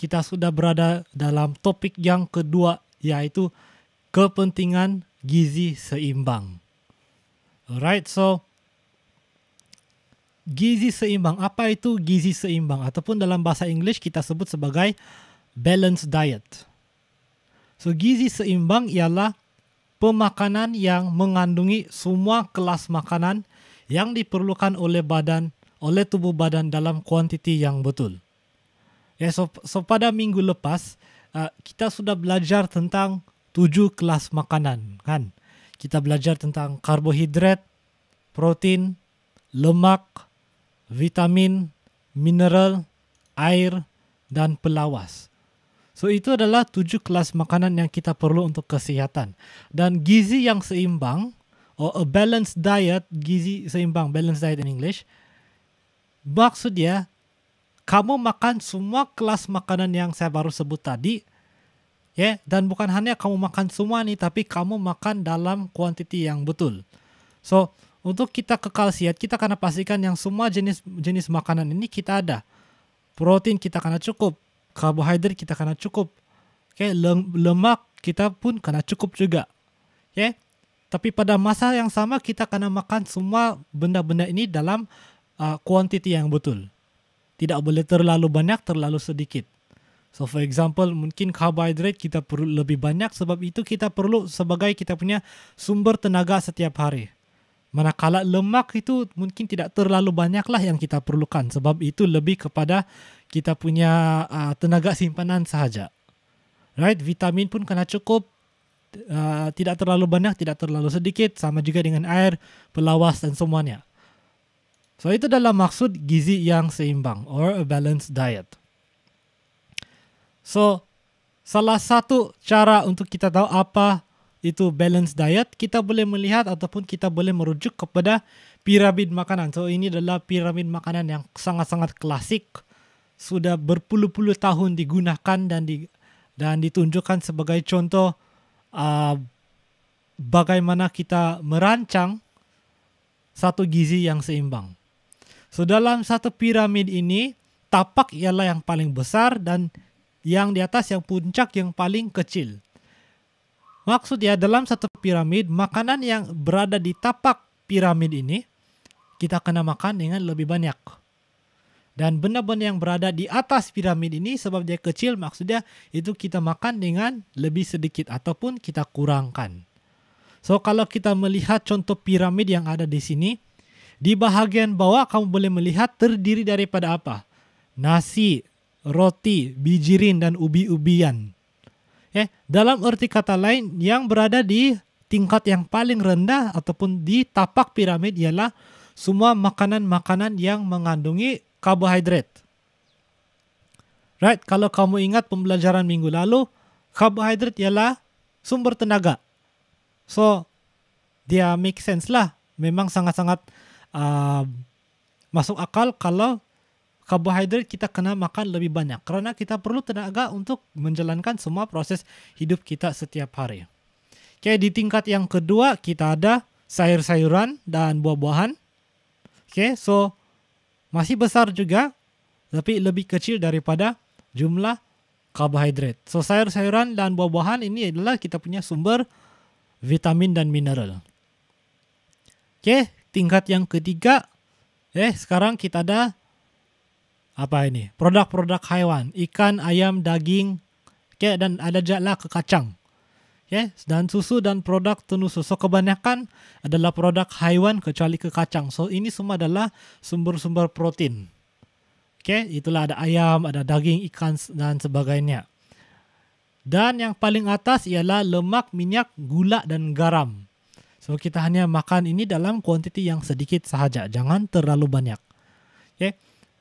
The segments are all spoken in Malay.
kita sudah berada dalam topik yang kedua, yaitu kepentingan gizi seimbang. Alright, so gizi seimbang. Apa itu gizi seimbang? Ataupun dalam bahasa English kita sebut sebagai balanced diet. So gizi seimbang ialah pemakanan yang mengandungi semua kelas makanan yang diperlukan oleh tubuh badan dalam kuantiti yang betul. Ya, so pada minggu lepas kita sudah belajar tentang 7 kelas makanan, kan? Kita belajar tentang karbohidrat, protein, lemak, vitamin, mineral, air, dan pelawas. So itu adalah 7 kelas makanan yang kita perlu untuk kesihatan. Dan gizi yang seimbang, or a balanced diet, gizi seimbang, balanced diet in English, maksudnya kamu makan semua kelas makanan yang saya baru sebut tadi, ya, dan bukan hanya kamu makan semua nih, tapi kamu makan dalam kuantiti yang betul. So untuk kita kekal sehat, kita kena pastikan yang semua jenis makanan ini kita ada. Protein kita kena cukup, karbohidrat kita kena cukup, okay, lemak kita pun kena cukup juga. Okay? Tapi pada masa yang sama kita kena makan semua benda-benda ini dalam kuantiti yang betul. Tidak boleh terlalu banyak, terlalu sedikit. So for example, mungkin karbohidrat kita perlu lebih banyak, sebab itu kita perlu sebagai kita punya sumber tenaga setiap hari. Manakala lemak itu mungkin tidak terlalu banyaklah yang kita perlukan, sebab itu lebih kepada kita punya tenaga simpanan sahaja. Right? Vitamin pun kena cukup, tidak terlalu banyak, tidak terlalu sedikit, sama juga dengan air, pelawas dan semuanya. So itu dalam maksud gizi yang seimbang or a balanced diet. So salah satu cara untuk kita tahu apa itu balanced diet, kita boleh melihat ataupun kita boleh merujuk kepada piramid makanan. So ini adalah piramid makanan yang sangat-sangat klasik, sudah berpuluh-puluh tahun digunakan dan ditunjukkan sebagai contoh bagaimana kita merancang satu gizi yang seimbang. So dalam satu piramid ini, tapak ialah yang paling besar dan yang di atas yang puncak yang paling kecil. Maksudnya dalam satu piramid, makanan yang berada di tapak piramid ini, kita kena makan dengan lebih banyak. Dan benda-benda yang berada di atas piramid ini, sebab dia kecil, maksudnya itu kita makan dengan lebih sedikit ataupun kita kurangkan. So kalau kita melihat contoh piramid yang ada di sini, di bahagian bawah kamu boleh melihat terdiri daripada apa? Nasi, roti, bijirin, dan ubi-ubian. Dalam arti kata lain, yang berada di tingkat yang paling rendah ataupun di tapak piramid ialah semua makanan-makanan yang mengandungi karbohidrat. Right? Kalau kamu ingat pembelajaran minggu lalu, karbohidrat ialah sumber tenaga. So, dia make sense lah. Memang sangat-sangat masuk akal kalau karbohidrat kita kena makan lebih banyak. Karena kita perlu tenaga untuk menjalankan semua proses hidup kita setiap hari. Okay, di tingkat yang kedua kita ada sayur-sayuran dan buah-buahan. Okay, so masih besar juga, tapi lebih kecil daripada jumlah karbohidrat. So sayur-sayuran dan buah-buahan ini adalah kita punya sumber vitamin dan mineral. Okay, tingkat yang ketiga, sekarang kita ada apa ini? Produk-produk haiwan, ikan, ayam, daging, dan ada jala ke kacang. Dan susu dan produk tenun susu. So kebanyakan adalah produk haiwan kecuali ke kacang. So ini semua adalah sumber-sumber protein. Itulah ada ayam, ada daging, ikan dan sebagainya. Dan yang paling atas ialah lemak, minyak, gula dan garam. So kita hanya makan ini dalam kuantiti yang sedikit sahaja, jangan terlalu banyak.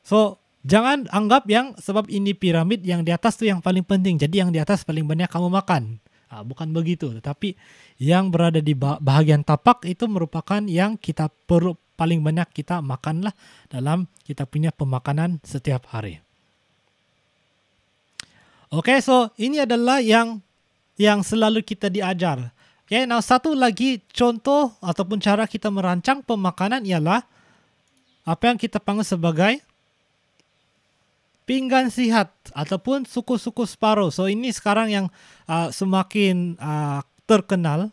So jangan anggap yang sebab ini piramid yang di atas tu yang paling penting, jadi yang di atas paling banyak kamu makan. Bukan begitu, tetapi yang berada di bahagian tapak itu merupakan yang kita perlu paling banyak kita makanlah dalam kita punya pemakanan setiap hari. So ini adalah yang selalu kita diajar. Now satu lagi contoh ataupun cara kita merancang pemakanan ialah apa yang kita panggil sebagai pinggan sihat ataupun suku-suku separuh. So ini sekarang yang semakin terkenal,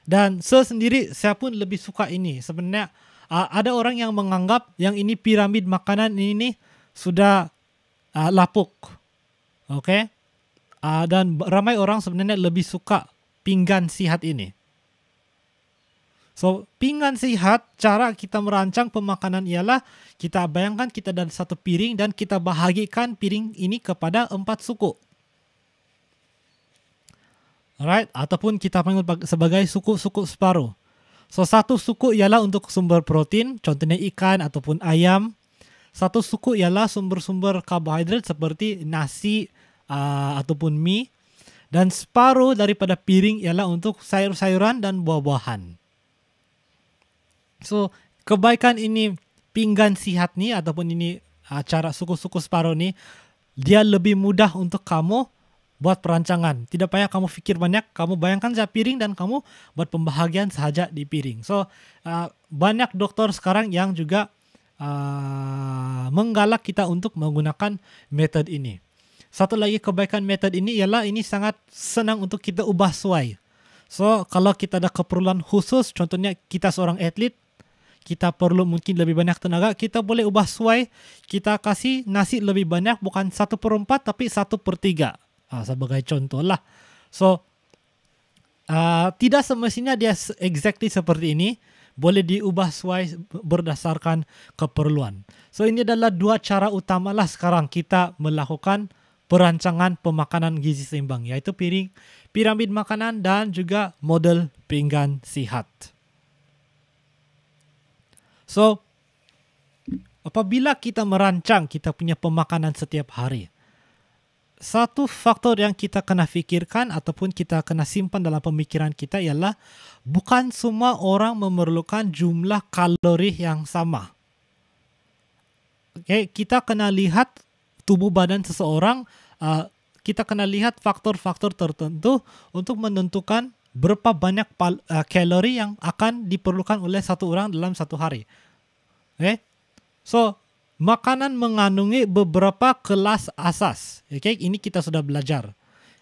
dan saya sendiri saya pun lebih suka ini. Sebenarnya ada orang yang menganggap yang ini piramid makanan ini sudah lapuk. Oke. Dan ramai orang sebenarnya lebih suka pinggan sihat ini. So, pinggan sihat, cara kita merancang pemakanan ialah kita bayangkan kita ada satu piring dan kita bahagikan piring ini kepada 4 suku. Alright, ataupun kita panggil sebagai suku-suku separuh. So, satu suku ialah untuk sumber protein, contohnya ikan ataupun ayam. Satu suku ialah sumber-sumber karbohidrat seperti nasi ataupun mie. Dan separuh daripada piring ialah untuk sayur-sayuran dan buah-buahan. So, kebaikan ini pinggan sihat ni ataupun ini cara suku-suku separuh ni, dia lebih mudah untuk kamu buat perancangan. Tidak payah kamu fikir banyak, kamu bayangkan saja piring dan kamu buat pembahagian sahaja di piring. So, banyak dokter sekarang yang juga menggalak kita untuk menggunakan metode ini. Satu lagi kebaikan metode ini ialah ini sangat senang untuk kita ubah sesuai. So, kalau kita ada keperluan khusus, contohnya kita seorang atlet, kita perlu mungkin lebih banyak tenaga, kita boleh ubah sesuai, kita kasih nasi lebih banyak, bukan 1/4 tapi 1/3. Sebagai contoh lah. So, tidak semestinya dia exactly seperti ini, boleh diubah sesuai berdasarkan keperluan. So, ini adalah 2 cara utama lah sekarang kita melakukan perancangan pemakanan gizi seimbang, yaitu piramid makanan dan juga model pinggan sihat. So, apabila kita merancang kita punya pemakanan setiap hari, satu faktor yang kita kena fikirkan ataupun kita kena simpan dalam pemikiran kita ialah bukan semua orang memerlukan jumlah kalori yang sama. Okay, kita kena lihat tubuh badan seseorang, kita kena lihat faktor-faktor tertentu untuk menentukan berapa banyak kalori yang akan diperlukan oleh satu orang dalam satu hari. Okay? So, makanan mengandungi beberapa kelas asas. Okay? Ini kita sudah belajar.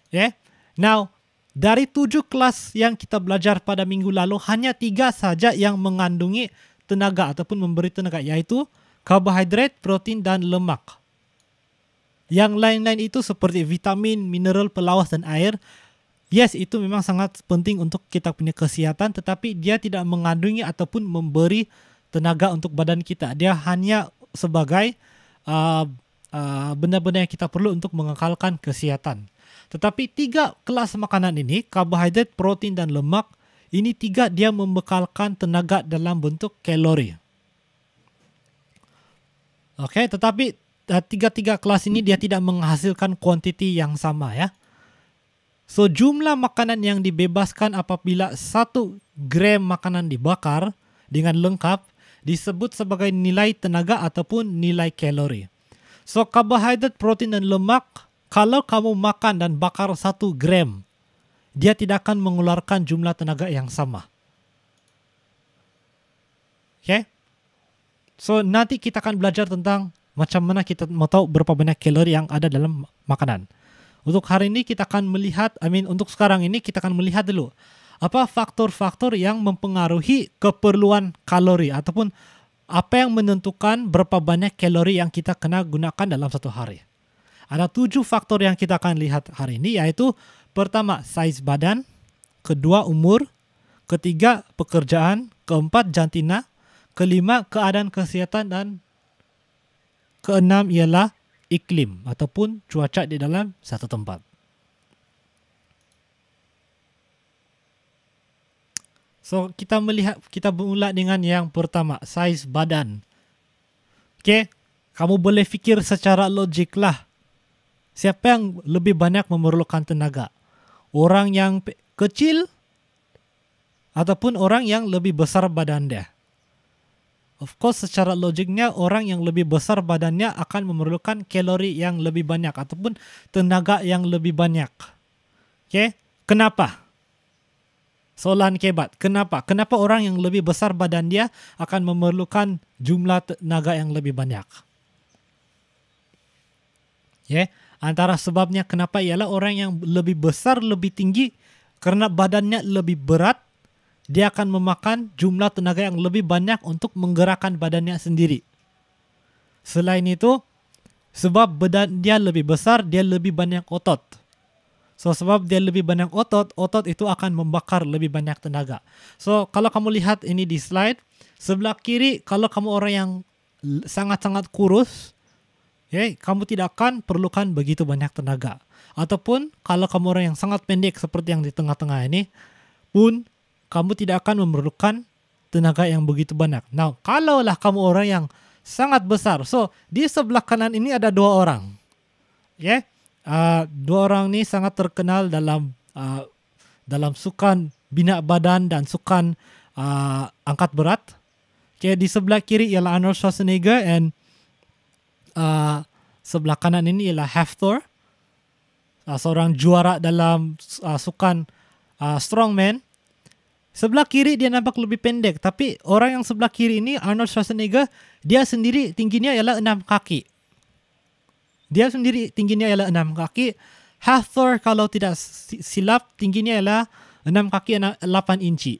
Okay? Now, dari 7 kelas yang kita belajar pada minggu lalu, hanya 3 saja yang mengandungi tenaga ataupun memberi tenaga, yaitu karbohidrat, protein, dan lemak. Yang lain-lain itu seperti vitamin, mineral, pelawas, dan air. Yes, itu memang sangat penting untuk kita punya kesihatan, tetapi dia tidak mengandungi ataupun memberi tenaga untuk badan kita. Dia hanya sebagai benda-benda yang kita perlu untuk mengekalkan kesihatan. Tetapi 3 kelas makanan ini, karbohidrat, protein, dan lemak, ini 3 dia membekalkan tenaga dalam bentuk kalori. Oke, tetapi 3 kelas ini dia tidak menghasilkan kuantiti yang sama ya. So, jumlah makanan yang dibebaskan apabila 1 gram makanan dibakar dengan lengkap disebut sebagai nilai tenaga ataupun nilai kalori. So, karbohidrat, protein, dan lemak, kalau kamu makan dan bakar 1 gram, dia tidak akan mengeluarkan jumlah tenaga yang sama. Okay? So, nanti kita akan belajar tentang macam mana kita mau tahu berapa banyak kalori yang ada dalam makanan. Untuk hari ini kita akan melihat, untuk sekarang ini kita akan melihat dulu apa faktor-faktor yang mempengaruhi keperluan kalori ataupun apa yang menentukan berapa banyak kalori yang kita kena gunakan dalam satu hari. Ada 7 faktor yang kita akan lihat hari ini, yaitu pertama, saiz badan, kedua, umur, ketiga, pekerjaan, keempat, jantina, kelima, keadaan kesehatan, dan keenam ialah iklim ataupun cuaca di dalam satu tempat. So, kita bermula dengan yang pertama, saiz badan. Okay, kamu boleh fikir secara logik lah. Siapa yang lebih banyak memerlukan tenaga? Orang yang kecil ataupun orang yang lebih besar badan dia? Of course, secara logiknya orang yang lebih besar badannya akan memerlukan kalori yang lebih banyak ataupun tenaga yang lebih banyak. Okay, kenapa? Soalan kebat. Kenapa? Kenapa orang yang lebih besar badan dia akan memerlukan jumlah tenaga yang lebih banyak? Ya, antara sebabnya kenapa ialah orang yang lebih besar, lebih tinggi, karena badannya lebih berat, dia akan memakan jumlah tenaga yang lebih banyak untuk menggerakkan badannya sendiri. Selain itu, sebab badan dia lebih besar, dia lebih banyak otot. So, sebab dia lebih banyak otot, otot itu akan membakar lebih banyak tenaga. So, kalau kamu lihat ini di slide, sebelah kiri, kalau kamu orang yang sangat-sangat kurus, kamu tidak akan perlukan begitu banyak tenaga. Ataupun kalau kamu orang yang sangat pendek seperti yang di tengah-tengah ini, pun kamu tidak akan memerlukan tenaga yang begitu banyak. Nah, kalaulah kamu orang yang sangat besar, so di sebelah kanan ini ada dua orang. Dua orang ini sangat terkenal dalam sukan bina badan dan sukan angkat berat. Di sebelah kiri ialah Arnold Schwarzenegger and sebelah kanan ini ialah Hafthor, seorang juara dalam sukan strongman. Sebelah kiri dia nampak lebih pendek, tapi orang yang sebelah kiri ini, Arnold Schwarzenegger, dia sendiri tingginya ialah 6 kaki. Dia sendiri tingginya ialah 6 kaki. Hafthor kalau tidak silap tingginya ialah 6 kaki 8 inci.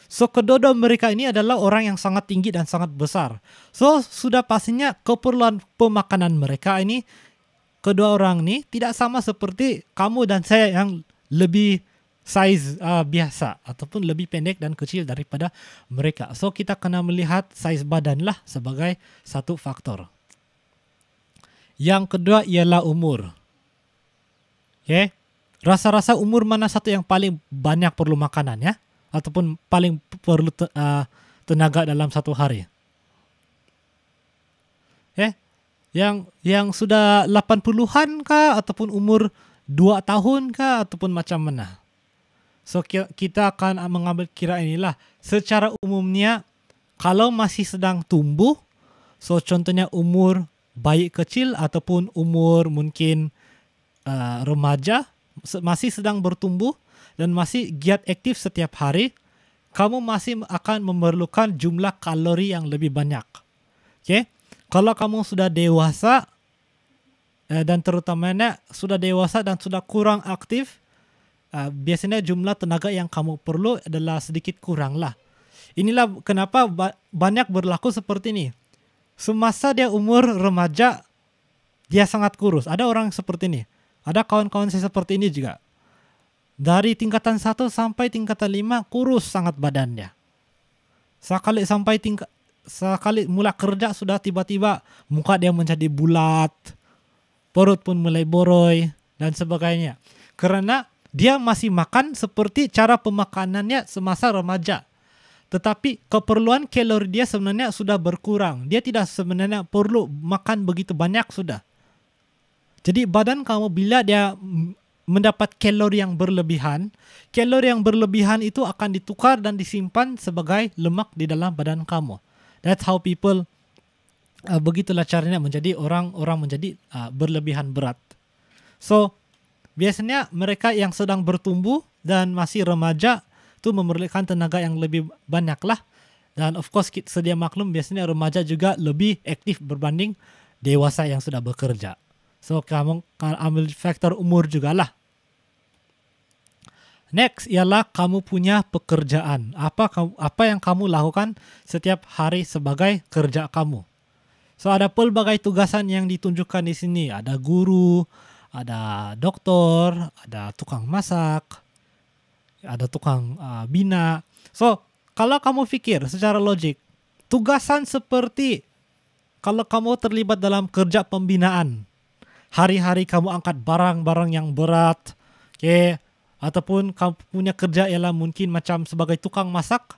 So, kedua-dua mereka ini adalah orang yang sangat tinggi dan sangat besar. So, sudah pastinya keperluan pemakanan mereka ini, kedua orang ini tidak sama seperti kamu dan saya yang lebih size biasa ataupun lebih pendek dan kecil daripada mereka. So, kita kena melihat size badan lah sebagai satu faktor. Yang kedua ialah umur. Rasa-rasa umur mana satu yang paling banyak perlu makanan ya? Ataupun paling perlu tenaga dalam satu hari? Yang sudah 80-an kah? Ataupun umur 2 tahun kah? Ataupun macam mana? So, kita akan mengambil kira inilah. Secara umumnya, kalau masih sedang tumbuh, so contohnya umur bayi kecil ataupun umur mungkin remaja, masih sedang bertumbuh dan masih giat aktif setiap hari, kamu masih akan memerlukan jumlah kalori yang lebih banyak. Kalau kamu sudah dewasa, dan terutamanya sudah dewasa dan sudah kurang aktif, biasanya jumlah tenaga yang kamu perlu adalah sedikit kurang lah. Inilah kenapa banyak berlaku seperti ini. Semasa dia umur remaja, dia sangat kurus. Ada orang seperti ini. Ada kawan-kawan saya seperti ini juga. Dari tingkatan 1 sampai tingkatan 5, kurus sangat badannya. Sekali mula kerja sudah tiba-tiba muka dia menjadi bulat, perut pun mulai boroi, dan sebagainya. Karena dia masih makan seperti cara pemakanannya semasa remaja. Tetapi keperluan kalori dia sebenarnya sudah berkurang. Dia tidak sebenarnya perlu makan begitu banyak sudah. Jadi badan kamu bila dia mendapat kalori yang berlebihan itu akan ditukar dan disimpan sebagai lemak di dalam badan kamu. That's how people, begitulah caranya menjadi orang-orang menjadi berlebihan berat. So, biasanya mereka yang sedang bertumbuh dan masih remaja itu memerlukan tenaga yang lebih banyak lah. Dan of course sedia maklum biasanya remaja juga lebih aktif berbanding dewasa yang sudah bekerja. So, kamu ambil faktor umur juga lah. Next ialah kamu punya pekerjaan. Apa yang kamu lakukan setiap hari sebagai kerja kamu. So, ada pelbagai tugasan yang ditunjukkan di sini. Ada guru, ada doktor, ada tukang masak, ada tukang bina. So, kalau kamu pikir secara logik, tugasan seperti kalau kamu terlibat dalam kerja pembinaan, hari-hari kamu angkat barang-barang yang berat, ataupun kamu punya kerja ialah mungkin macam sebagai tukang masak,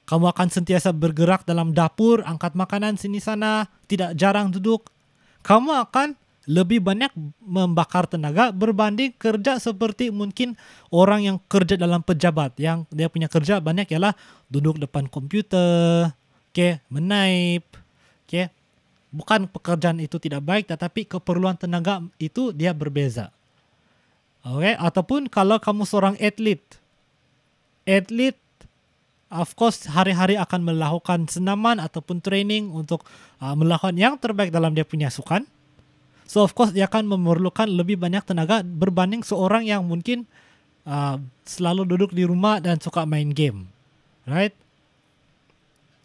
kamu akan sentiasa bergerak dalam dapur, angkat makanan sini sana, tidak jarang duduk. Kamu akan lebih banyak membakar tenaga berbanding kerja seperti mungkin orang yang kerja dalam pejabat, yang dia punya kerja banyak ialah duduk depan komputer, menaip, bukan pekerjaan itu tidak baik, tetapi keperluan tenaga itu dia berbeza. Ataupun kalau kamu seorang atlet, of course hari-hari akan melakukan senaman ataupun training untuk melakukan yang terbaik dalam dia punya sukan. So of course dia akan memerlukan lebih banyak tenaga berbanding seorang yang mungkin selalu duduk di rumah dan suka main game, right?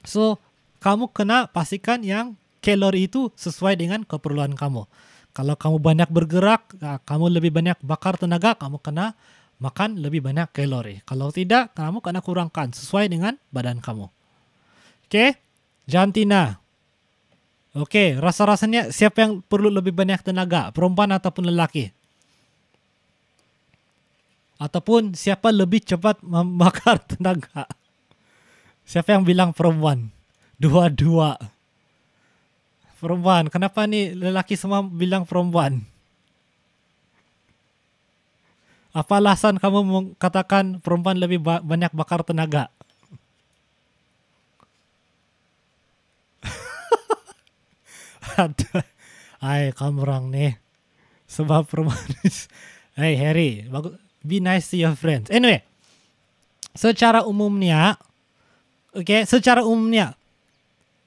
So kamu kena pastikan yang kalori itu sesuai dengan keperluan kamu. Kalau kamu banyak bergerak, kamu lebih banyak bakar tenaga, kamu kena makan lebih banyak kalori. Kalau tidak, kamu kena kurangkan sesuai dengan badan kamu. Oke, jantina. Oke, rasa-rasanya siapa yang perlu lebih banyak tenaga, perempuan ataupun lelaki? Ataupun siapa lebih cepat membakar tenaga? Siapa yang bilang perempuan? Dua-dua. Perempuan, kenapa nih lelaki semua bilang perempuan? Apa alasan kamu mengatakan perempuan lebih banyak bakar tenaga? Hai, kamu orang nih. Sebab perempuan. Hey Harry, be nice to your friends. Anyway, secara umumnya,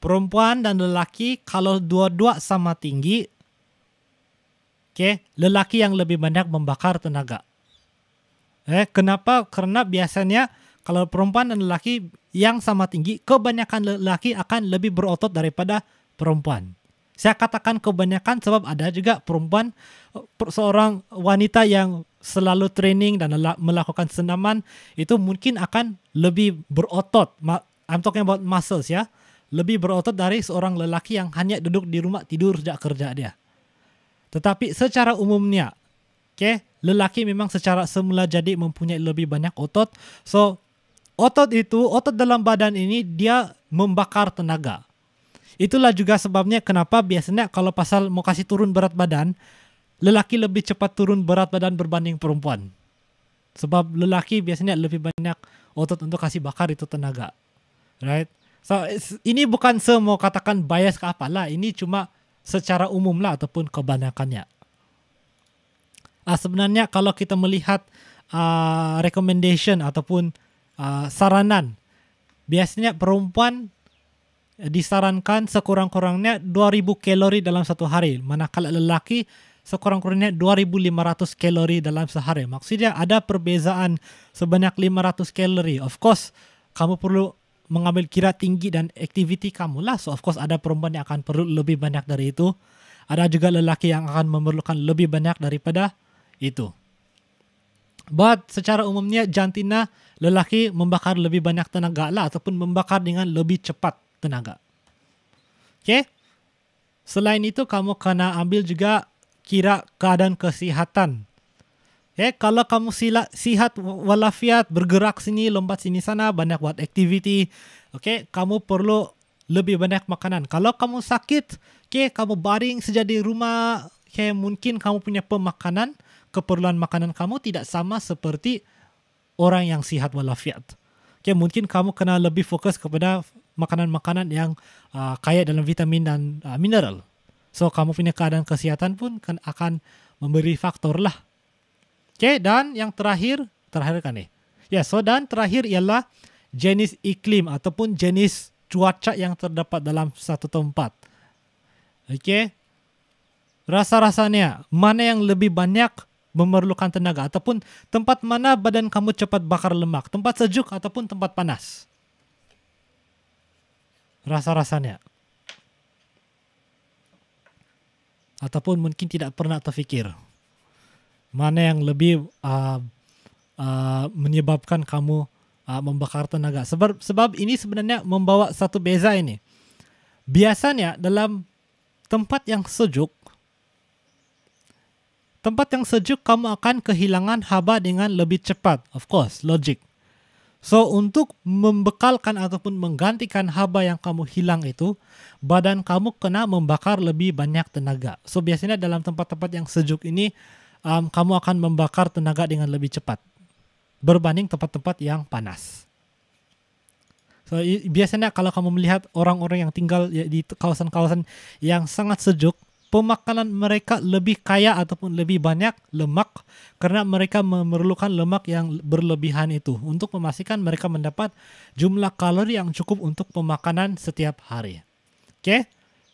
perempuan dan lelaki kalau dua-dua sama tinggi, lelaki yang lebih banyak membakar tenaga. Kenapa? Karena biasanya kalau perempuan dan lelaki yang sama tinggi, kebanyakan lelaki akan lebih berotot daripada perempuan. Saya katakan kebanyakan sebab ada juga perempuan, seorang wanita yang selalu training dan melakukan senaman, itu mungkin akan lebih berotot. I'm talking about muscles ya. Lebih berotot dari seorang lelaki yang hanya duduk di rumah tidur sejak kerja dia. Tetapi secara umumnya, lelaki memang secara semula jadi mempunyai lebih banyak otot. So, otot dalam badan ini dia membakar tenaga. Itulah juga sebabnya kenapa biasanya kalau pasal mau kasih turun berat badan, lelaki lebih cepat turun berat badan berbanding perempuan. Sebab lelaki biasanya lebih banyak otot untuk kasih bakar itu tenaga. Right? So, ini bukan semua katakan bias ke apalah. Ini cuma secara umum lah ataupun kebanyakannya. Sebenarnya kalau kita melihat recommendation ataupun saranan, biasanya perempuan disarankan sekurang-kurangnya 2000 kalori dalam satu hari. Manakala lelaki sekurang-kurangnya 2500 kalori dalam sehari. Maksudnya ada perbezaan sebanyak 500 kalori. Of course, kamu perlu mengambil kira tinggi dan aktiviti kamu lah. So of course ada perempuan yang akan perlu lebih banyak dari itu. Ada juga lelaki yang akan memerlukan lebih banyak daripada itu. But secara umumnya jantina lelaki membakar lebih banyak tenaga lah ataupun membakar dengan lebih cepat tenaga. Selain itu kamu kena ambil juga kira keadaan kesihatan. Kalau kamu sihat walafiat, bergerak sini, lompat sini sana, banyak buat aktiviti, kamu perlu lebih banyak makanan. Kalau kamu sakit, kamu baring saja di rumah, mungkin kamu punya pemakanan, keperluan makanan kamu tidak sama seperti orang yang sihat walafiat. Mungkin kamu kena lebih fokus kepada makanan-makanan yang kaya dalam vitamin dan mineral. So kamu punya keadaan kesehatan pun akan memberi faktor lah. Dan yang terakhir kan nih. Dan terakhir ialah jenis iklim ataupun jenis cuaca yang terdapat dalam satu tempat. Rasa-rasanya mana yang lebih banyak memerlukan tenaga ataupun tempat mana badan kamu cepat bakar lemak, tempat sejuk ataupun tempat panas. Rasa-rasanya. Ataupun mungkin tidak pernah terfikir. Mana yang lebih menyebabkan kamu membakar tenaga. Sebab ini sebenarnya membawa satu beza ini. Biasanya dalam tempat yang sejuk kamu akan kehilangan haba dengan lebih cepat. Of course, logic. So, untuk membekalkan ataupun menggantikan haba yang kamu hilang itu, badan kamu kena membakar lebih banyak tenaga. So, biasanya dalam tempat-tempat yang sejuk ini, kamu akan membakar tenaga dengan lebih cepat berbanding tempat-tempat yang panas. So, biasanya kalau kamu melihat orang-orang yang tinggal di kawasan-kawasan yang sangat sejuk, pemakanan mereka lebih kaya ataupun lebih banyak lemak karena mereka memerlukan lemak yang berlebihan itu untuk memastikan mereka mendapat jumlah kalori yang cukup untuk pemakanan setiap hari.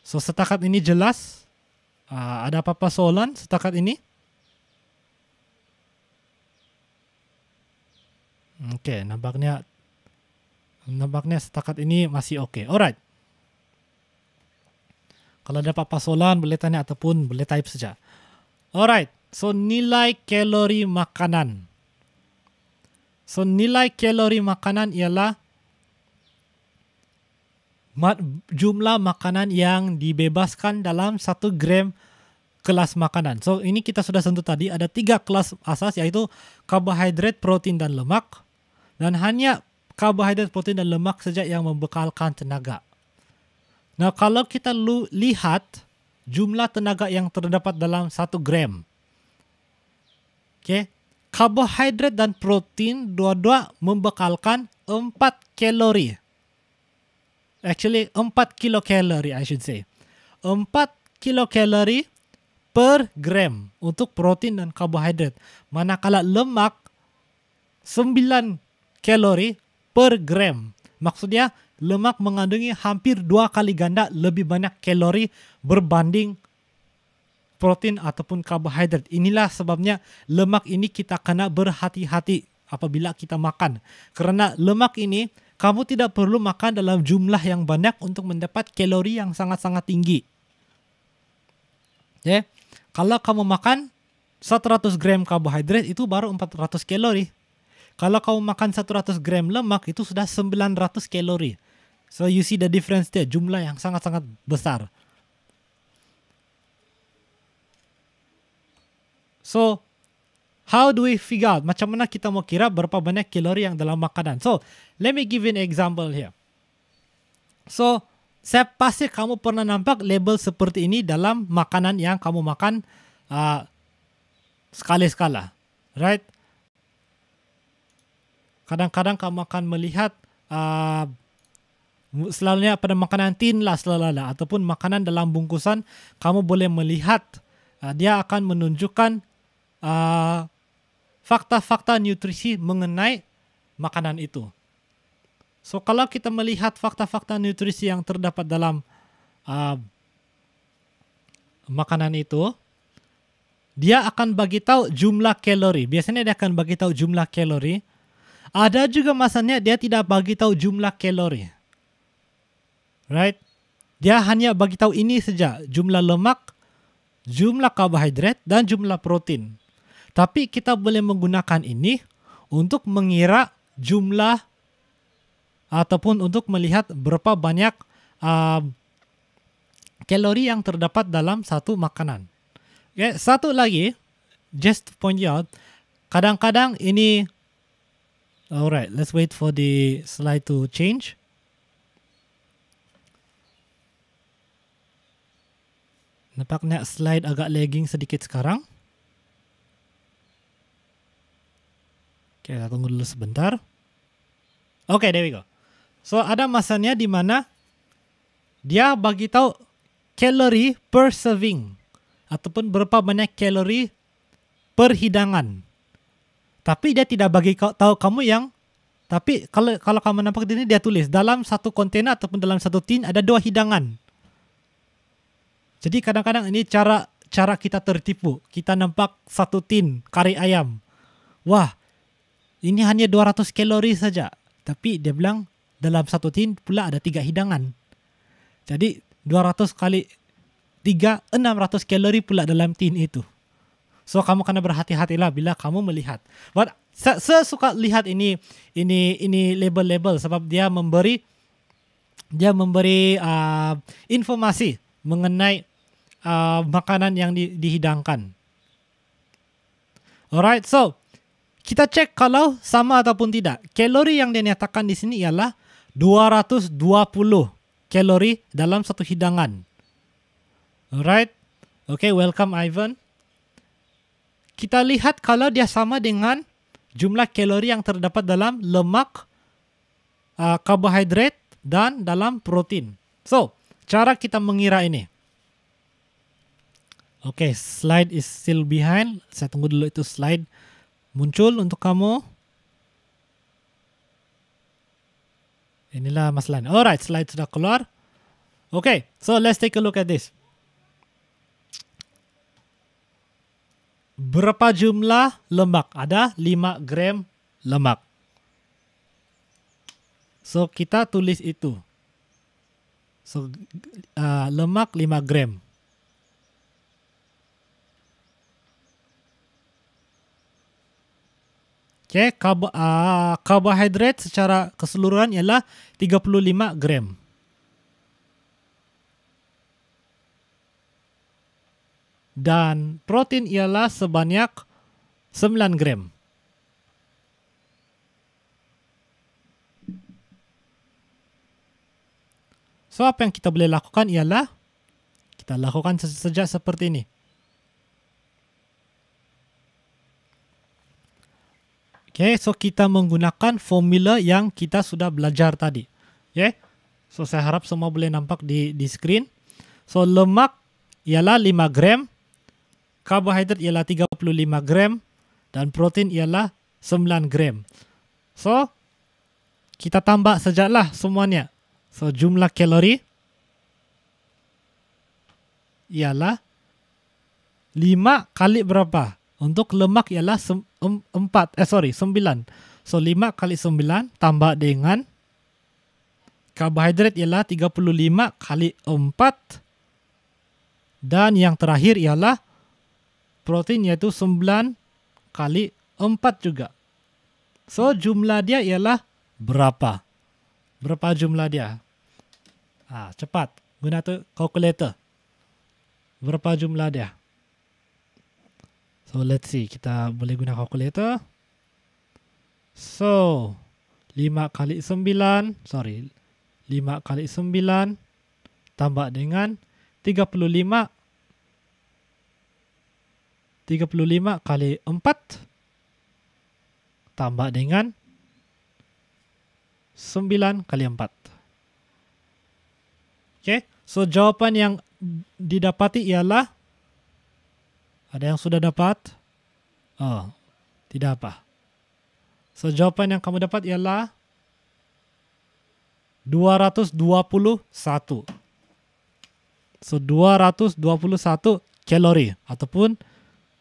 So setakat ini jelas? Ada apa-apa soalan setakat ini? Oke, nampaknya setakat ini masih oke. Alright. Kalau ada apa-apa soalan boleh tanya ataupun boleh type saja. Alright. So nilai kalori makanan. So nilai kalori makanan ialah jumlah makanan yang dibebaskan dalam 1 gram kelas makanan. So ini kita sudah sentuh tadi, ada 3 kelas asas, yaitu karbohidrat, protein dan lemak. Dan hanya karbohidrat, protein dan lemak saja yang membekalkan tenaga. Nah, kalau kita lihat jumlah tenaga yang terdapat dalam 1 gram. Okay. Karbohidrat dan protein dua-dua membekalkan 4 kalori. Actually 4 kilokalori I should say. 4 kilokalori per gram untuk protein dan karbohidrat. Manakala lemak 9 kalori per gram. Maksudnya lemak mengandungi hampir 2 kali ganda lebih banyak kalori berbanding protein ataupun karbohidrat. Inilah sebabnya lemak ini kita kena berhati-hati apabila kita makan. Kerana lemak ini kamu tidak perlu makan dalam jumlah yang banyak untuk mendapat kalori yang sangat-sangat tinggi. Okay. Kalau kamu makan 100 gram karbohidrat itu baru 400 kalori. Kalau kamu makan 100 gram lemak itu sudah 900 kalori. So you see the difference there, jumlah yang sangat-sangat besar. So how do we figure out? Macam mana kita mau kira berapa banyak kalori yang dalam makanan? So let me give you an example here. So saya pasti kamu pernah nampak label seperti ini dalam makanan yang kamu makan sekali-sekala, right? Kadang-kadang kamu akan melihat selalunya pada makanan tin lah selalu, ataupun makanan dalam bungkusan, kamu boleh melihat dia akan menunjukkan fakta-fakta nutrisi mengenai makanan itu. So kalau kita melihat fakta-fakta nutrisi yang terdapat dalam makanan itu, dia akan bagi tahu jumlah kalori. Biasanya dia akan bagi tahu jumlah kalori. Ada juga masanya dia tidak bagi tahu jumlah kalori. Right? Dia hanya bagi tahu ini saja, jumlah lemak, jumlah karbohidrat dan jumlah protein. Tapi kita boleh menggunakan ini untuk mengira jumlah ataupun untuk melihat berapa banyak kalori yang terdapat dalam satu makanan. Okay, satu lagi, just to point out, kadang-kadang ini, alright, let's wait for the slide to change. Nampaknya slide agak lagging sedikit sekarang. Okay, kita tunggu dulu sebentar. Okay, there we go. So ada masanya di mana dia bagi tahu kalori per serving ataupun berapa banyak kalori per hidangan. Tapi dia tidak bagi tahu kamu yang, tapi kalau kamu nampak di sini dia tulis dalam satu kontainer ataupun dalam satu tin ada 2 hidangan. Jadi kadang-kadang ini cara kita tertipu. Kita nampak satu tin kari ayam. Wah, ini hanya 200 kalori saja. Tapi dia bilang dalam satu tin pula ada 3 hidangan. Jadi 200 kali 3, 600 kalori pula dalam tin itu. So kamu kena berhati-hatilah bila kamu melihat. But saya suka lihat ini label-label sebab dia memberi informasi mengenai makanan yang dihidangkan. Alright, so kita cek kalau sama ataupun tidak. Kalori yang dinyatakan di sini ialah 220 kalori dalam satu hidangan. Alright, okay, welcome Ivan. Kita lihat kalau dia sama dengan jumlah kalori yang terdapat dalam lemak, karbohidrat dan dalam protein. So, cara kita mengira ini. Okay, slide is still behind. Saya tunggu dulu itu slide muncul untuk kamu. Inilah masalahnya. Alright, slide sudah keluar. Okay, so let's take a look at this. berapa jumlah lemak? Ada 5 gram lemak. So, kita tulis itu. So, lemak 5 gram. Oke, karbohidrat secara keseluruhan ialah 35 gram. Dan protein ialah sebanyak 9 gram. So, apa yang kita boleh lakukan ialah kita lakukan sejak seperti ini. Okay, so kita menggunakan formula yang kita sudah belajar tadi. Okay, so saya harap semua boleh nampak di screen. So, lemak ialah 5 gram, karbohidrat ialah 35 gram, dan protein ialah 9 gram. So, kita tambah sajalah semuanya. So, jumlah kalori ialah 5 kali berapa? Untuk lemak ialah 9. So, 5 kali 9 tambah dengan karbohidrat ialah 35 kali 4. Dan yang terakhir ialah protein, yaitu 9 kali 4 juga. So, jumlah dia ialah berapa? Berapa jumlah dia? Cepat. Guna tu calculator. Berapa jumlah dia? So, let's see. Kita boleh guna calculator. So, 5 kali 9 tambah dengan 35 kali 4 tambah dengan 9 kali 4. Okay. So, jawapan yang didapati ialah, ada yang sudah dapat? Oh, tidak apa. So, jawapan yang kamu dapat ialah 221. So, 221 kalori ataupun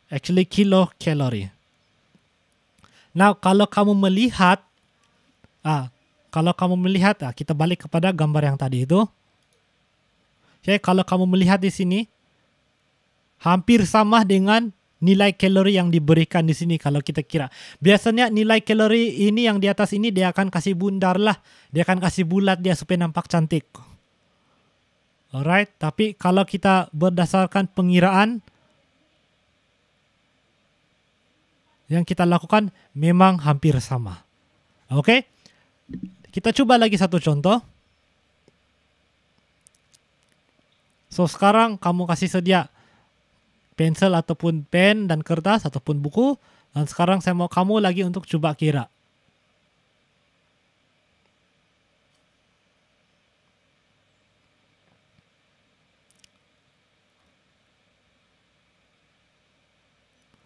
actually kilokalori. Now, kalau kamu melihat, kita balik kepada gambar yang tadi itu. Okay, kalau kamu melihat di sini, hampir sama dengan nilai kalori yang diberikan di sini kalau kita kira. Biasanya nilai kalori ini yang di atas ini dia akan kasih bundar lah. Dia akan kasih bulat dia supaya nampak cantik. Alright, tapi kalau kita berdasarkan pengiraan yang kita lakukan memang hampir sama. Oke, kita coba lagi satu contoh. So, sekarang kamu kasih sedia pensel ataupun pen dan kertas ataupun buku. Dan sekarang saya mau kamu lagi untuk coba kira.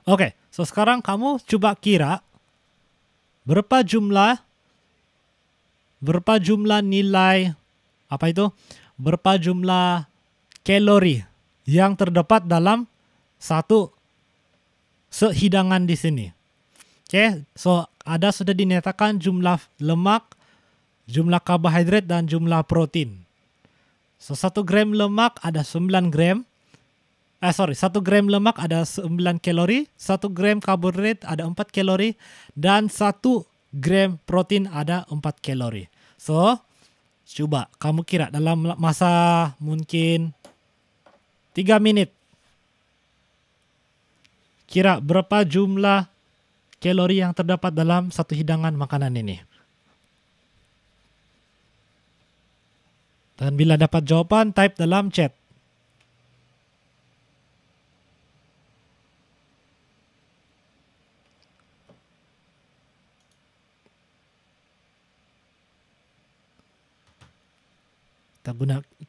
Oke, so sekarang kamu coba kira berapa jumlah nilai, berapa jumlah kalori yang terdapat dalam satu sehidangan di sini. Oke, so ada sudah dinyatakan jumlah lemak, jumlah karbohidrat dan jumlah protein. So 1 gram lemak ada 9 gram. 1 gram lemak ada 9 kalori, 1 gram karbohidrat ada 4 kalori, dan 1 gram protein ada 4 kalori. So, coba kamu kira dalam masa mungkin 3 menit. Kira berapa jumlah kalori yang terdapat dalam satu hidangan makanan ini. Dan bila dapat jawapan, type dalam chat.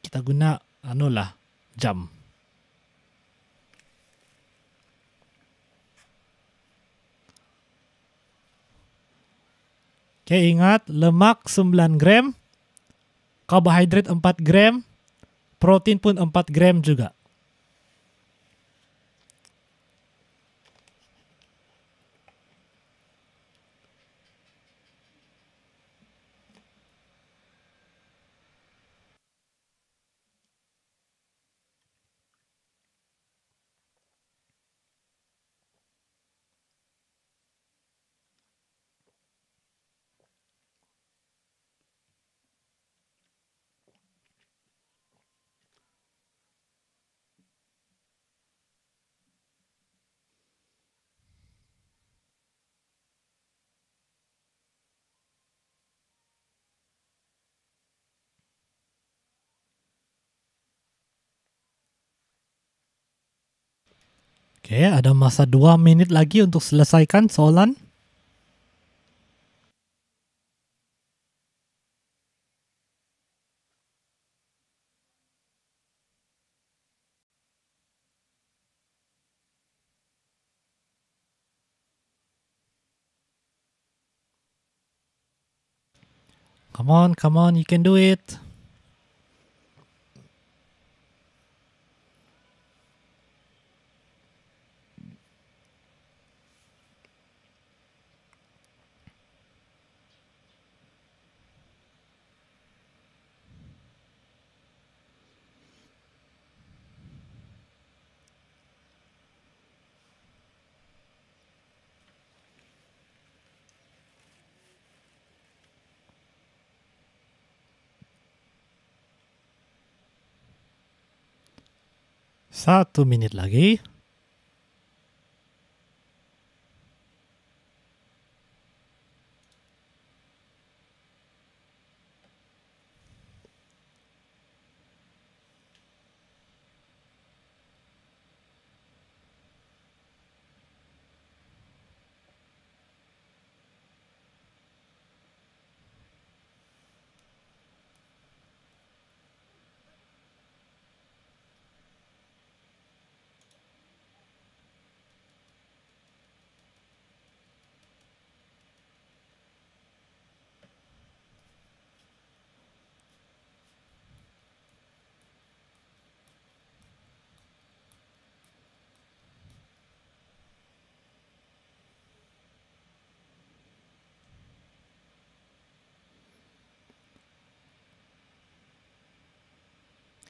Kita guna jam. Oke, ingat lemak 9 gram, karbohidrat 4 gram, protein pun 4 gram juga. Oke, ada masa 2 menit lagi untuk selesaikan soalan. Come on, you can do it. Satu menit lagi.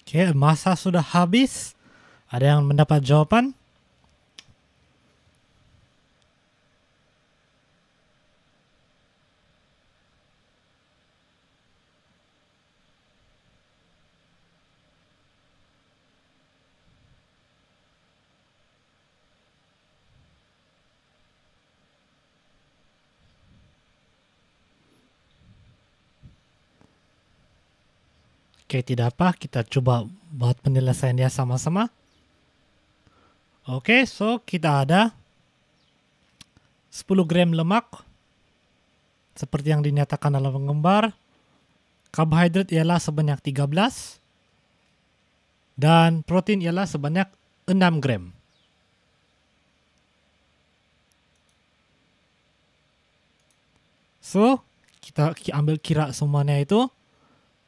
Oke, masa sudah habis. Ada yang mendapat jawaban? Oke, tidak apa. Kita coba buat penyelesaian dia sama-sama. Oke, so kita ada 10 gram lemak. Seperti yang dinyatakan dalam penggambar. Karbohidrat ialah sebanyak 13. Dan protein ialah sebanyak 6 gram. So, kita ambil kira semuanya itu.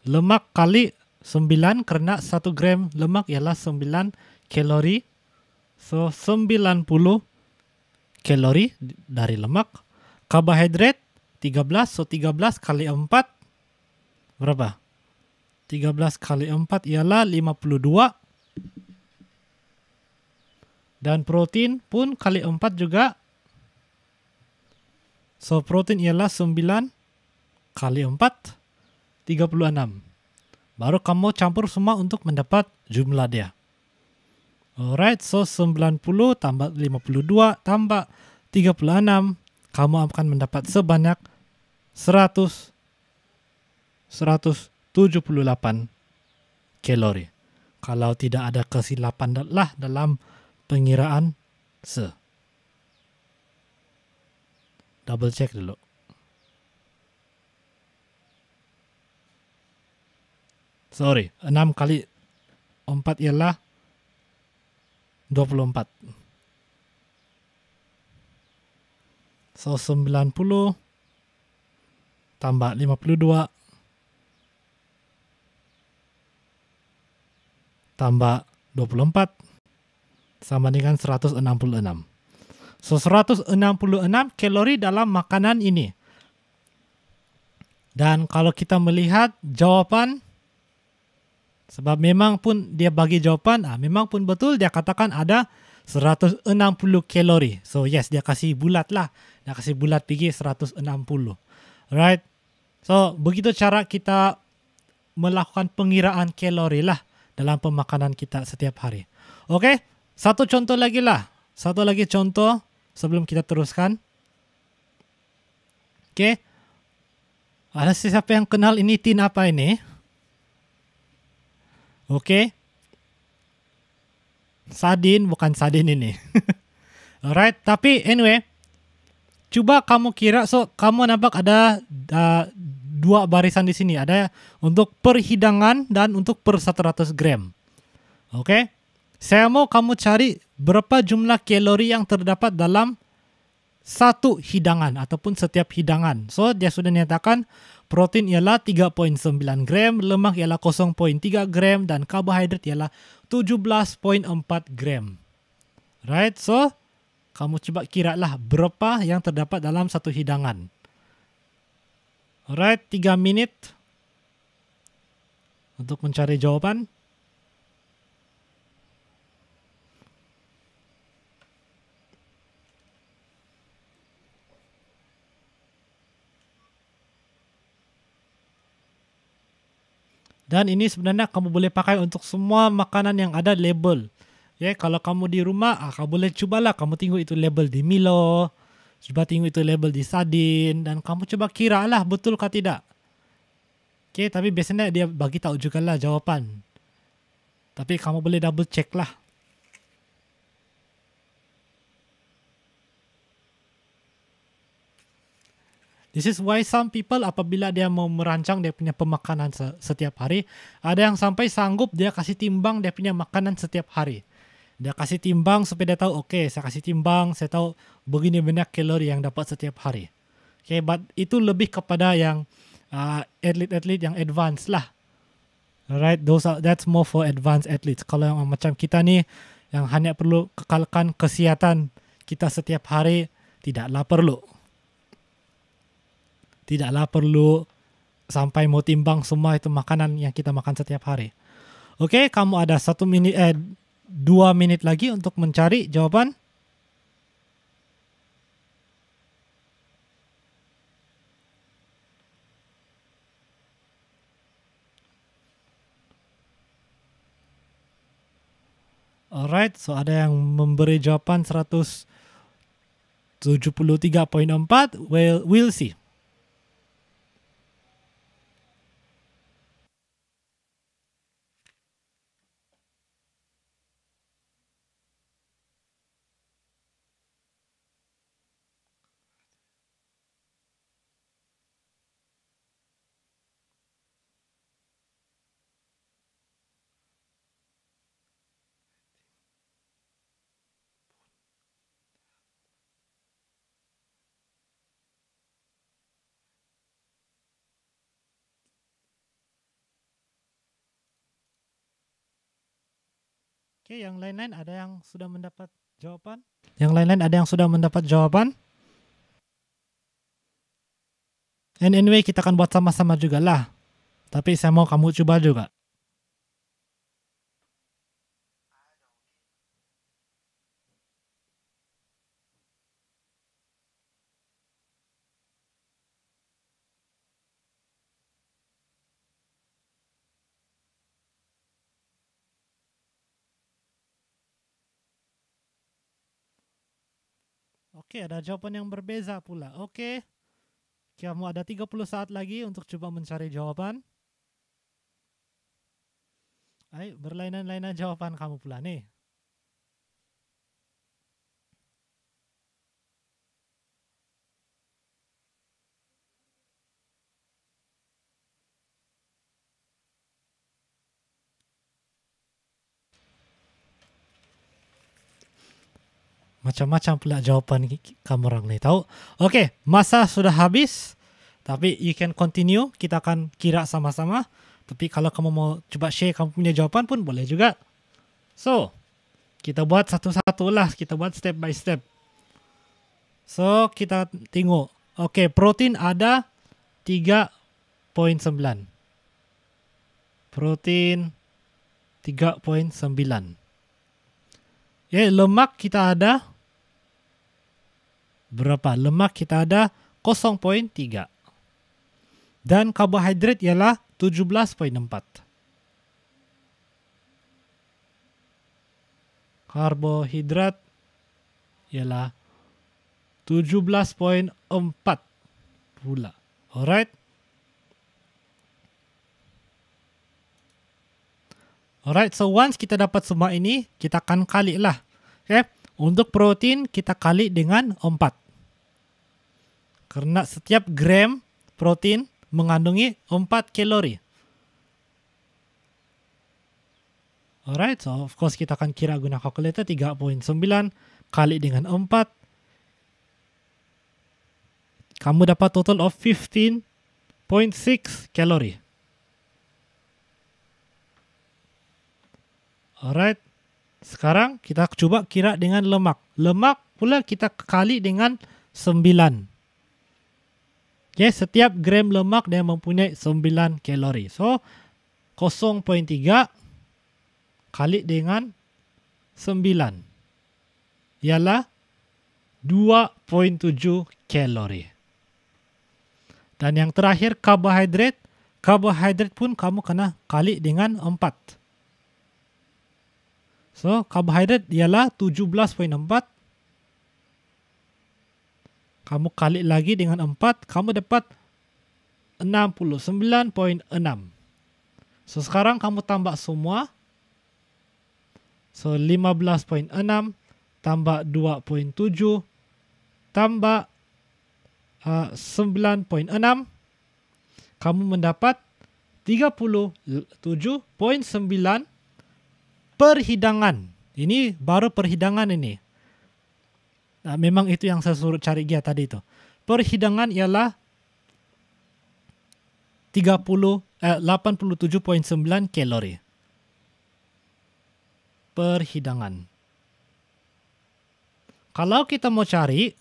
Lemak kali 9 karena 1 gram lemak ialah 9 kalori. So, 90 kalori dari lemak. Karbohidrat 13. So, 13 kali 4. Berapa? 13 kali 4 ialah 52. Dan protein pun kali 4 juga. So, protein ialah 9 kali 4. 36. Baru kamu campur semua untuk mendapat jumlah dia. Alright, so 90 tambah 52 tambah 36. Kamu akan mendapat sebanyak 178 kalori. Kalau tidak ada kesilapan lah dalam pengiraan double check dulu. Sorry, 6 kali 4 ialah 24. So, 90 tambah 52 tambah 24 sama dengan 166. So, 166 kalori dalam makanan ini. Dan kalau kita melihat jawaban, sebab memang pun dia bagi jawaban, memang pun betul dia katakan ada 160 kalori. So yes, dia kasih bulat lah. Dia kasih bulat pergi 160. Right? So begitu cara kita melakukan pengiraan kalori lah dalam pemakanan kita setiap hari. Oke, satu contoh lagi lah. Satu lagi contoh sebelum kita teruskan. Oke. Ada siapa yang kenal ini tin apa ini? Oke. Sardin, bukan sardin ini. Alright, tapi anyway, coba kamu kira, so kamu nampak ada dua barisan di sini. Ada untuk per hidangan dan untuk per 100 gram. Oke? Saya mau kamu cari berapa jumlah kalori yang terdapat dalam satu hidangan ataupun setiap hidangan. So, dia sudah nyatakan protein ialah 3.9 gram, lemak ialah 0.3 gram, dan karbohidrat ialah 17.4 gram. Right? So, kamu coba kira lah berapa yang terdapat dalam satu hidangan. Alright, 3 minit untuk mencari jawaban. Dan ini sebenarnya kamu boleh pakai untuk semua makanan yang ada label. Ya, kalau kamu di rumah, kamu boleh cubalah. Kamu tengok itu label di Milo, coba tengok itu label di sardin, dan kamu coba kira lah betul kah tidak. Okay, tapi biasanya dia bagi tahu juga lah jawapan. Tapi kamu boleh double check lah. This is why some people apabila dia mau merancang dia punya pemakanan setiap hari, ada yang sampai sanggup dia kasih timbang dia punya makanan setiap hari. Dia kasih timbang supaya dia tahu, okay, saya kasih timbang, saya tahu begini banyak kalori yang dapat setiap hari. Okay, but itu lebih kepada yang atlet-atlet yang advance lah. Alright, that's more for advanced athletes. Kalau yang macam kita ni, yang hanya perlu kekalkan kesihatan kita setiap hari, tidaklah perlu. Tidaklah perlu sampai mau timbang semua itu makanan yang kita makan setiap hari. Oke, kamu ada 2 minit lagi untuk mencari jawaban. Alright, so ada yang memberi jawaban 173.4. Well, we'll see. Oke, yang lain-lain ada yang sudah mendapat jawaban? Yang lain-lain ada yang sudah mendapat jawaban? And anyway, kita akan buat sama-sama juga lah. Tapi saya mau kamu coba juga. Oke, ada jawaban yang berbeza pula. Oke. Kamu ada 30 saat lagi untuk coba mencari jawaban. Ayo, berlainan-lainan jawaban kamu pula nih. Macam-macam pula jawapan kamu orang nih, tahu? Oke, masa sudah habis. Tapi you can continue. Kita akan kira sama-sama. Tapi kalau kamu mau coba share kamu punya jawaban pun boleh juga. So, kita buat satu-satu lah. Kita buat step by step. So, kita tengok. Oke, protein ada 3.9. Protein 3.9. Ya, lemak kita ada berapa? Lemak kita ada 0.3. Dan karbohidrat ialah 17.4. Karbohidrat ialah 17.4 pula. Alright? Alright, so once kita dapat semua ini, kita akan kali lah. Okay? Untuk protein kita kali dengan 4. Karena setiap gram protein mengandungi 4 kalori. Alright, so of course kita akan kira guna kalkulator 3.9 kali dengan 4. Kamu dapat total of 15.6 kalori. Alright, sekarang kita coba kira dengan lemak. Lemak pula kita kali dengan 9. Okay, setiap gram lemak dia mempunyai 9 kalori. So, 0.3 kali dengan 9 ialah 2.7 kalori. Dan yang terakhir karbohidrat. Karbohidrat pun kamu kena kali dengan 4. So, karbohidrat ialah 17.4. Kamu kali lagi dengan 4, kamu dapat 69.6. So, sekarang kamu tambah semua. So, 15.6 tambah 2.7 tambah 9.6. Kamu mendapat 37.9 perhidangan. Ini baru perhidangan ini. Memang itu yang saya suruh cari dia tadi itu. Perhidangan ialah 87.9 kalori. Perhidangan. Kalau kita mau cari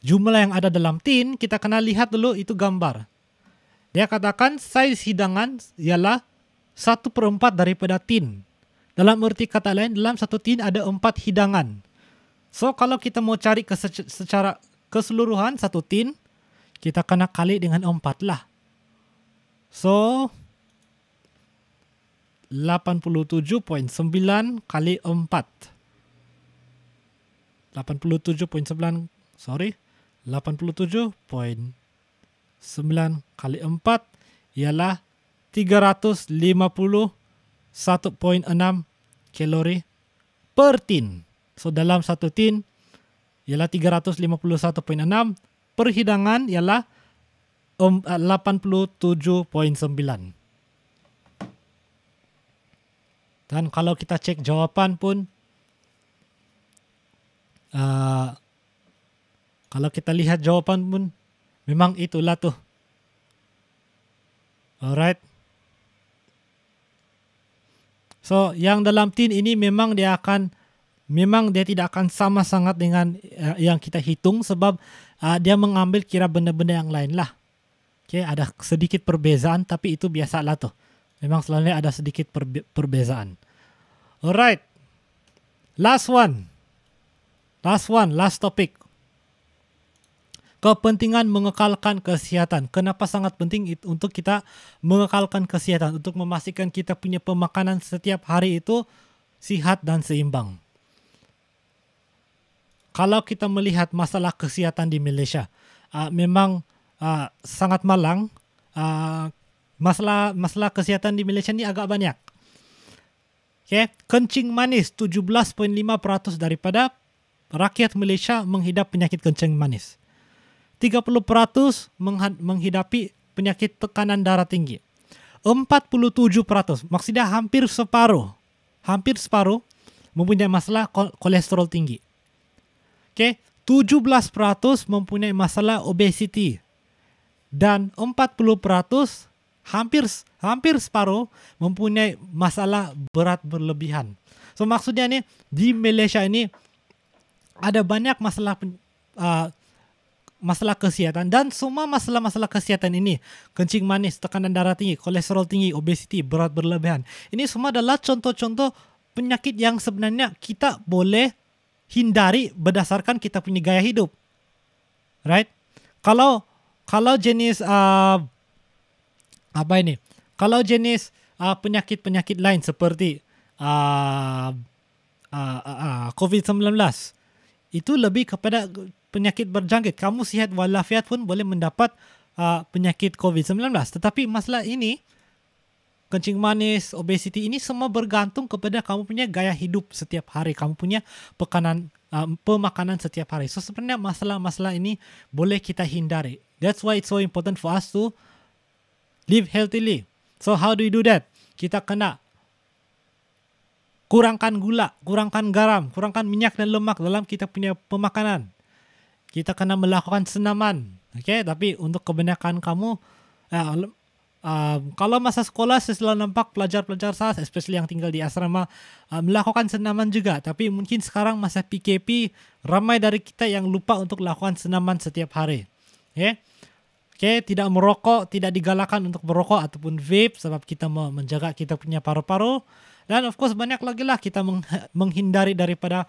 jumlah yang ada dalam tin, kita kena lihat dulu itu gambar. Dia katakan size hidangan ialah 1/4 daripada tin. Dalam arti kata lain, dalam satu tin ada 4 hidangan. So, kalau kita mau cari secara keseluruhan satu tin, kita kena kali dengan 4 lah. So, 87.9 kali 4. 87.9 kali 4 ialah 351.6 kalori per tin. So, dalam satu tin ialah 351.6. Perhidangan ialah 87.9. Dan kalau kita cek jawapan pun, kalau kita lihat jawapan pun, memang itulah tuh. Alright. So, yang dalam tin ini memang dia tidak akan sama sangat dengan yang kita hitung sebab dia mengambil kira benda-benda yang lain lah. Okay, ada sedikit perbezaan tapi itu biasalah tuh. Memang selalu ada sedikit perbezaan. Alright. Last topic. Kepentingan mengekalkan kesihatan. Kenapa sangat penting untuk kita mengekalkan kesihatan? Untuk memastikan kita punya pemakanan setiap hari itu sihat dan seimbang. Kalau kita melihat masalah kesihatan di Malaysia, memang sangat malang. Masalah kesihatan di Malaysia ni agak banyak. Okay. Kencing manis, 17.5% daripada rakyat Malaysia menghidap penyakit kencing manis. 30% menghidapi penyakit tekanan darah tinggi. 47%, maksudnya hampir separuh mempunyai masalah kolesterol tinggi. Okay. 17% mempunyai masalah obesity. Dan 40% hampir separuh mempunyai masalah berat berlebihan. So, maksudnya ni di Malaysia ini ada banyak masalah kesihatan dan semua masalah kesihatan ini, kencing manis, tekanan darah tinggi, kolesterol tinggi, obesity, berat berlebihan. Ini semua adalah contoh-contoh penyakit yang sebenarnya kita boleh hindari berdasarkan kita punya gaya hidup. Right? Kalau jenis Kalau jenis penyakit-penyakit lain seperti COVID-19 itu lebih kepada penyakit berjangkit. Kamu sihat walafiat pun boleh mendapat penyakit COVID-19. Tetapi masalah ini, kencing manis, obesity, ini semua bergantung kepada kamu punya gaya hidup setiap hari, kamu punya pemakanan setiap hari. So sebenarnya masalah-masalah ini boleh kita hindari. That's why it's so important for us to live healthily. So how do you do that? Kita kena kurangkan gula, kurangkan garam, kurangkan minyak dan lemak dalam kita punya pemakanan. Kita kena melakukan senaman. Okay? Tapi untuk kebanyakan kamu, kalau masa sekolah saya selalu nampak pelajar-pelajar saya, especially yang tinggal di asrama, melakukan senaman juga. Tapi mungkin sekarang masa PKP, ramai dari kita yang lupa untuk lakukan senaman setiap hari. Okay, tidak merokok, tidak digalakkan untuk merokok ataupun vape sebab kita mau menjaga kita punya paru-paru. Dan of course banyak lagi lah kita menghindari daripada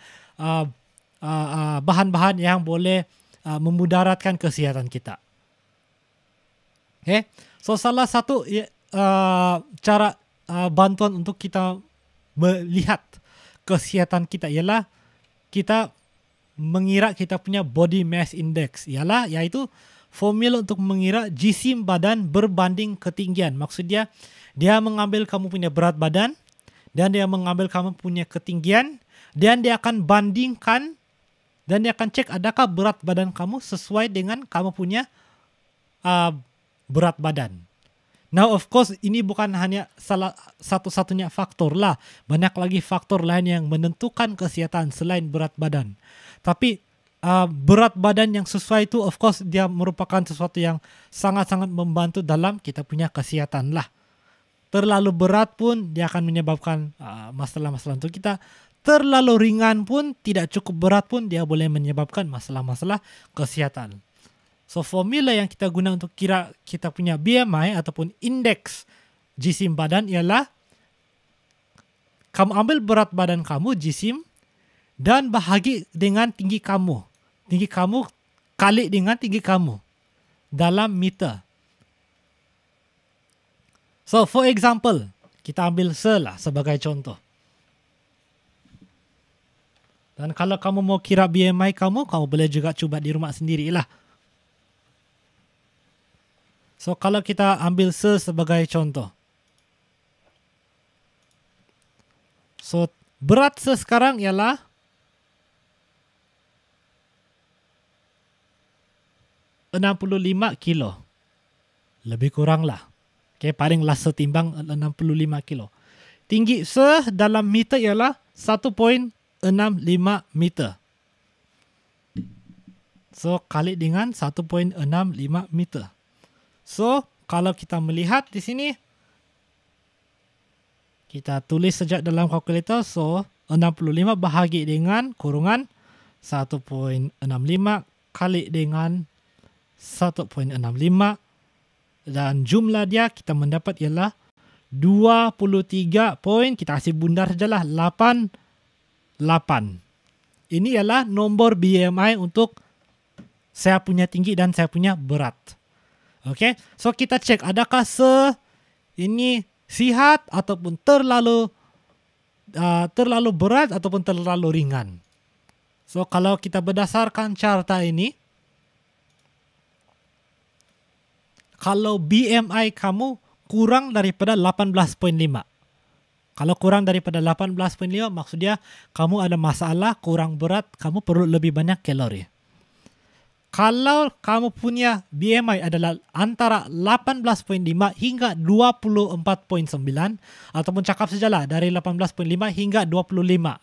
bahan-bahan yang boleh memudaratkan kesihatan kita. Okay, so salah satu cara bantuan untuk kita melihat kesihatan kita ialah kita mengira kita punya body mass index, yaitu formula untuk mengira jisim badan berbanding ketinggian. Maksudnya dia mengambil kamu punya berat badan dan dia mengambil kamu punya ketinggian dan dia akan bandingkan dan dia akan cek adakah berat badan kamu sesuai dengan kamu punya berat badan. Now of course ini bukan hanya salah satu-satunya faktor lah. Banyak lagi faktor lain yang menentukan kesehatan selain berat badan. Tapi berat badan yang sesuai itu of course dia merupakan sesuatu yang sangat-sangat membantu dalam kita punya kesehatan lah. Terlalu berat pun dia akan menyebabkan masalah-masalah untuk kita. Terlalu ringan pun, tidak cukup berat pun dia boleh menyebabkan masalah-masalah kesehatan. So formula yang kita guna untuk kira kita punya BMI ataupun indeks jisim badan ialah kamu ambil berat badan kamu, jisim, dan bahagi dengan tinggi kamu. Tinggi kamu kali dengan tinggi kamu dalam meter. So for example, kita ambil sebagai contoh. Dan kalau kamu mau kira BMI kamu boleh juga cuba di rumah sendirilah. So kalau kita ambil sebagai contoh. So berat sekarang ialah 65 kilo. Lebih kurang lah. Okay, paling last setimbang 65 kilo. Tinggi dalam meter ialah 1.65 meter. So kali dengan 1.65 meter. So kalau kita melihat di sini, kita tulis sejak dalam kalkulator. So 65 bahagi dengan kurungan 1.65 kali dengan 1.65 dan jumlah dia kita mendapat ialah 23 point, kita kasih bundar sajalah 88. Ini ialah nombor BMI untuk saya punya tinggi dan saya punya berat. Okay, so kita cek adakah ini sihat ataupun terlalu berat ataupun terlalu ringan. So kalau kita berdasarkan carta ini, kalau BMI kamu kurang daripada 18.5. Kalau kurang daripada 18.5 maksudnya kamu ada masalah, kurang berat, kamu perlu lebih banyak kalori. Kalau kamu punya BMI adalah antara 18.5 hingga 24.9 ataupun cakap sajalah dari 18.5 hingga 25,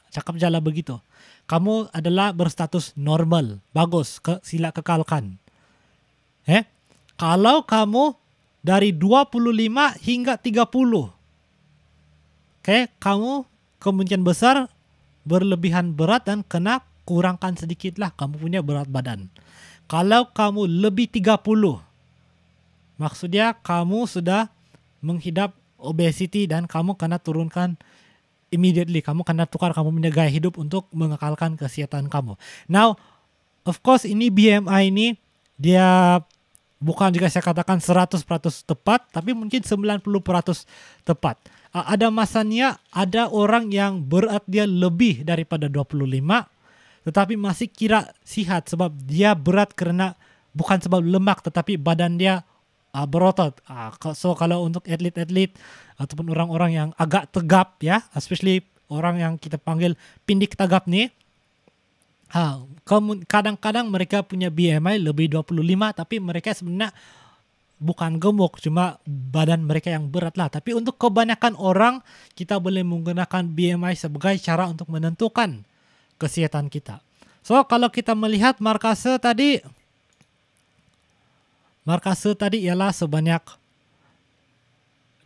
cakap sajalah begitu. Kamu adalah berstatus normal, bagus, sila kekalkan. Kalau kamu dari 25 hingga 30, kamu kemungkinan besar berlebihan berat dan kena kurangkan sedikitlah kamu punya berat badan. Kalau kamu lebih 30, maksudnya kamu sudah menghidap obesity dan kamu kena turunkan immediately. Kamu kena tukar kamu punya gaya hidup untuk mengekalkan kesehatan kamu. Now, of course ini BMI ini dia bukan juga saya katakan 100% tepat, tapi mungkin 90% tepat. Ada masanya ada orang yang berat dia lebih daripada 25, tetapi masih kira sihat sebab dia berat karena bukan sebab lemak, tetapi badan dia berotot. So kalau untuk atlet-atlet ataupun orang-orang yang agak tegap ya, especially orang yang kita panggil pindik tegap nih, kadang-kadang mereka punya BMI lebih 25, tapi mereka sebenarnya bukan gemuk, cuma badan mereka yang berat lah. Tapi untuk kebanyakan orang, kita boleh menggunakan BMI sebagai cara untuk menentukan kesehatan kita. So kalau kita melihat markase tadi ialah sebanyak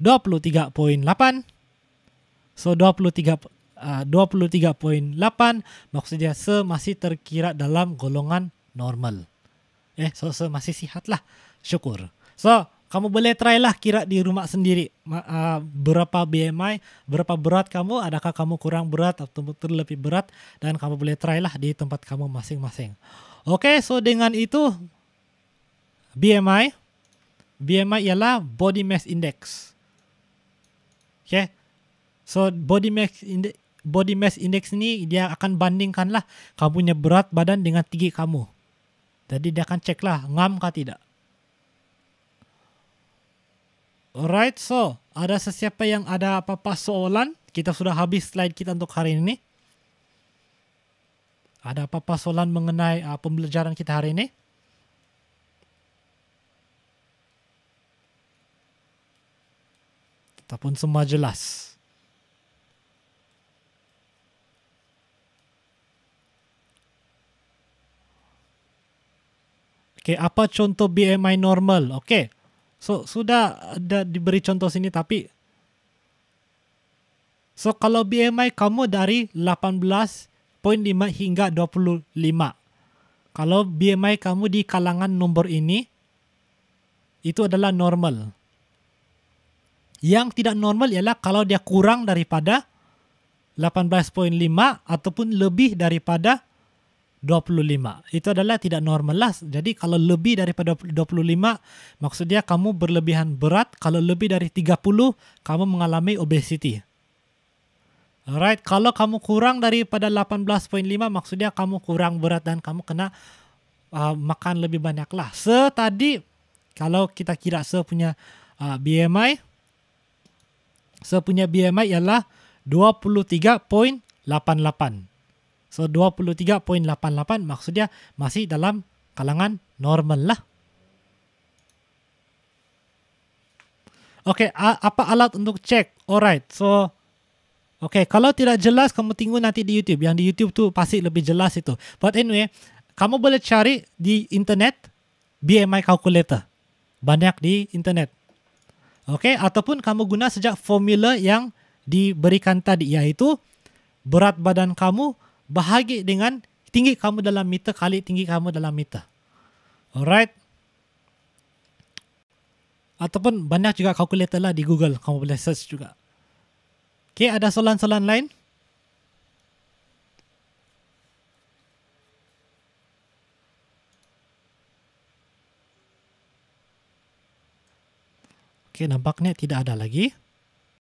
23.8. So 23.8 maksudnya masih terkira dalam golongan normal. So masih sihat lah. Syukur. So kamu boleh try lah kira di rumah sendiri berapa BMI, berapa berat kamu, adakah kamu kurang berat atau betul lebih berat, dan kamu boleh try lah di tempat kamu masing-masing. Oke, so dengan itu BMI ialah body mass index. Okay. So body mass index ini dia akan bandingkan lah kamu punya berat badan dengan tinggi kamu. Jadi dia akan cek lah ngam kah tidak. Alright, so ada sesiapa yang ada apa-apa soalan? Kita sudah habis slide kita untuk hari ini. Ada apa-apa soalan mengenai pembelajaran kita hari ini? Ataupun semua jelas? Okay, apa contoh BMI normal? Okay, so sudah ada diberi contoh sini tapi so kalau BMI kamu dari 18.5 hingga 25. Kalau BMI kamu di kalangan nombor ini, itu adalah normal. Yang tidak normal ialah kalau dia kurang daripada 18.5 ataupun lebih daripada 25. Itu adalah tidak normal lah. Jadi kalau lebih daripada 25, maksudnya kamu berlebihan berat. Kalau lebih dari 30, kamu mengalami obesity. Alright, kalau kamu kurang daripada 18.5, maksudnya kamu kurang berat dan kamu kena makan lebih banyak lah. Tadi, kalau kita kira punya BMI, punya BMI ialah 23.88. So 23.88 maksudnya masih dalam kalangan normal lah. Okay, apa alat untuk cek? Alright, so okay, kalau tidak jelas kamu tunggu nanti di YouTube. Yang di YouTube tuh pasti lebih jelas itu. But anyway, kamu boleh cari di internet BMI calculator. Banyak di internet. Okay, ataupun kamu guna sejak formula yang diberikan tadi, yaitu berat badan kamu bahagi dengan tinggi kamu dalam meter kali tinggi kamu dalam meter. Alright. Ataupun banyak juga calculator lah di Google. Kamu boleh search juga. Okay, ada soalan-soalan lain? Okay, nampaknya tidak ada lagi.